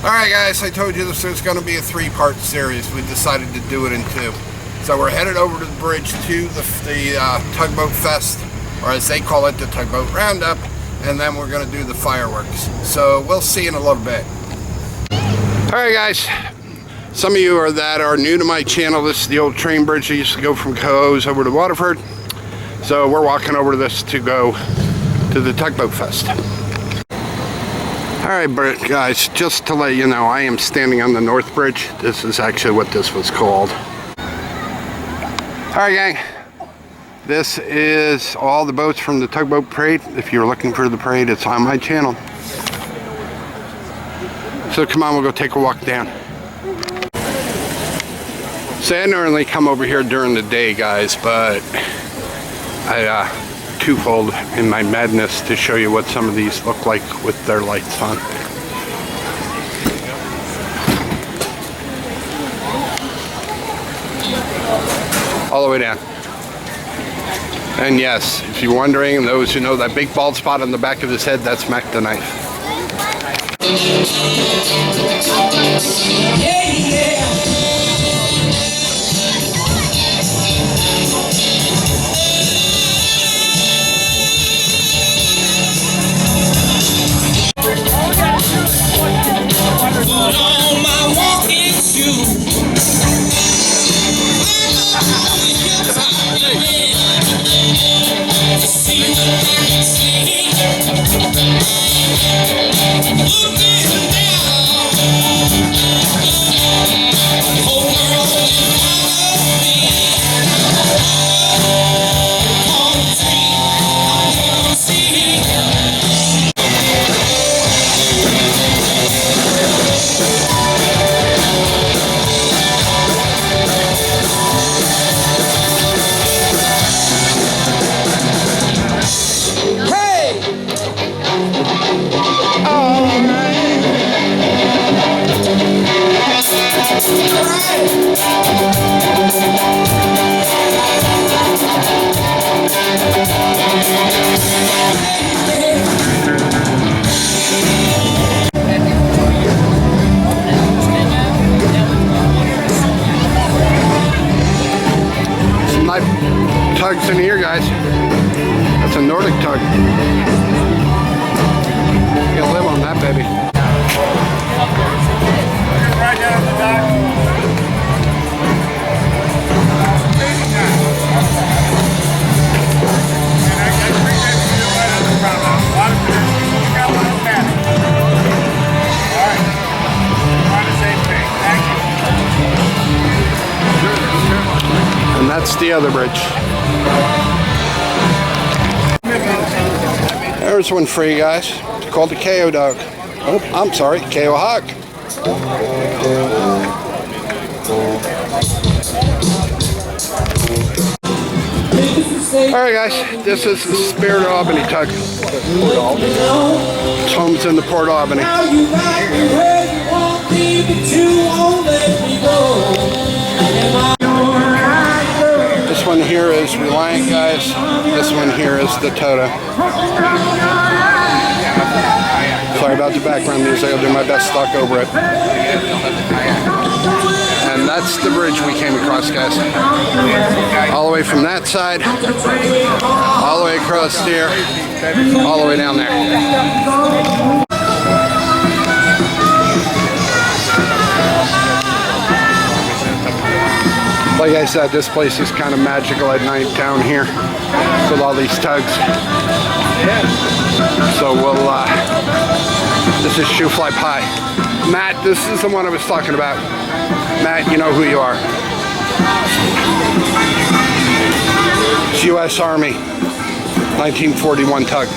Alright guys, I told you this was going to be a three-part series. We decided to do it in two. So we're headed over to the bridge to the Tugboat Fest, or as they call it, the Tug Boat Roundup, and then we're going to do the fireworks. So we'll see in a little bit. Alright guys, some of you that are new to my channel, this is the old train bridge that used to go from Cohoes over to Waterford. So we're walking over to this to go to the Tugboat Fest. Alright guys, just to let you know, I am standing on the North Bridge. This is actually what this was called. Alright gang, this is all the boats from the Tugboat Parade. If you're looking for the parade, it's on my channel. So come on, we'll go take a walk down. So I normally come over here during the day guys, but I twofold in my madness to show you what some of these look like with their lights on. All the way down. And yes, if you're wondering, those who know that big bald spot on the back of his head, that's Mac the Knife. Tugs in here guys. That's a Nordic tug. You can live on that baby. Right down the dock. And I appreciate you right on the front of a lot of fish. Look out for the panic. Alright. We're on the same thing. Thank you. And that's the other bridge. There's one for you guys. It's called the KO Dog. Oh, I'm sorry, KO Hawk. Alright guys, this is the Spirit of Albany tug. It's homes in the Port of Albany. This one here is Reliant guys. This one here is the Toto. Sorry about the background music, I'll do my best to talk over it. And that's the bridge we came across guys. All the way from that side, all the way across here, all the way down there. Like I said, this place is kind of magical at night down here with all these tugs. So we'll, this is Shoe Fly Pie. Matt, this is the one I was talking about. Matt, you know who you are. It's U.S. Army, 1941 tug.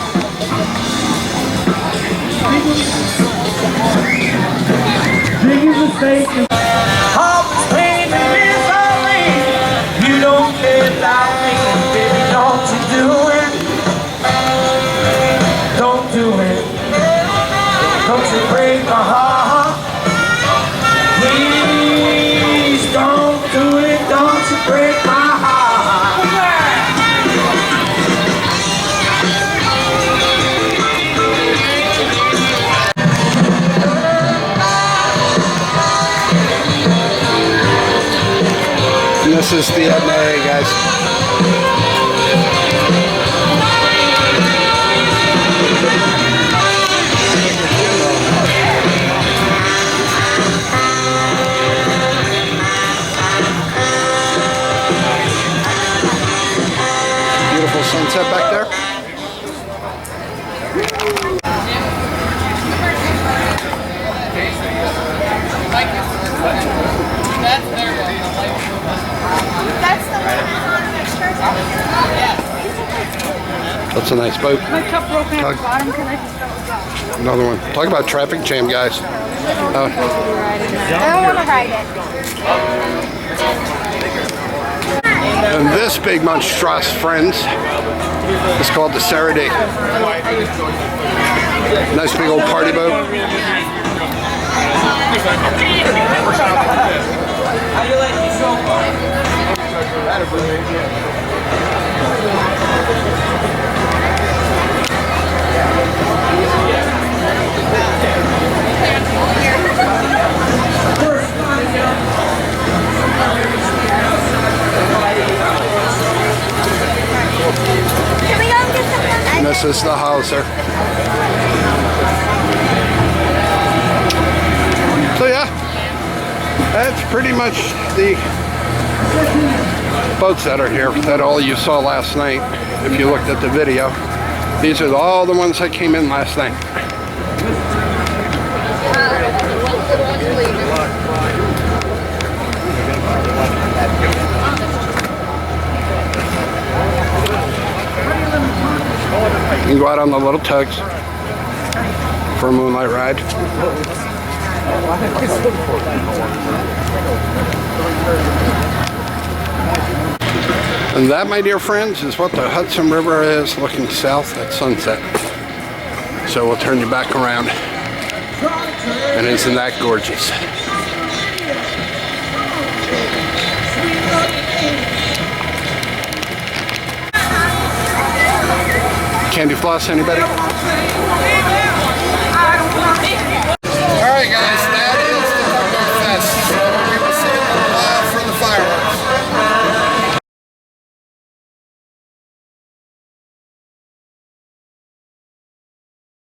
You don't care about me, baby, don't you do it. Don't do it. Don't you break my heart. Please don't do it, don't you break my heart. This is the N.Y, guys. Beautiful sunset back there. That's a nice boat. My cup broke at the bottom. Can I just go? Another one. Talk about traffic jam, guys. I don't want to ride it. And this big monstrosity, friends, is called the Saturday. Nice big old party boat. And this is the Hauser. So yeah, that's pretty much the boats that are here that all you saw last night. If you looked at the video, these are all the ones that came in last night. You can go out on the little tugs for a moonlight ride. And that, my dear friends, is what the Hudson River is looking south at sunset. So we'll turn you back around. And isn't that gorgeous? Candy floss, anybody?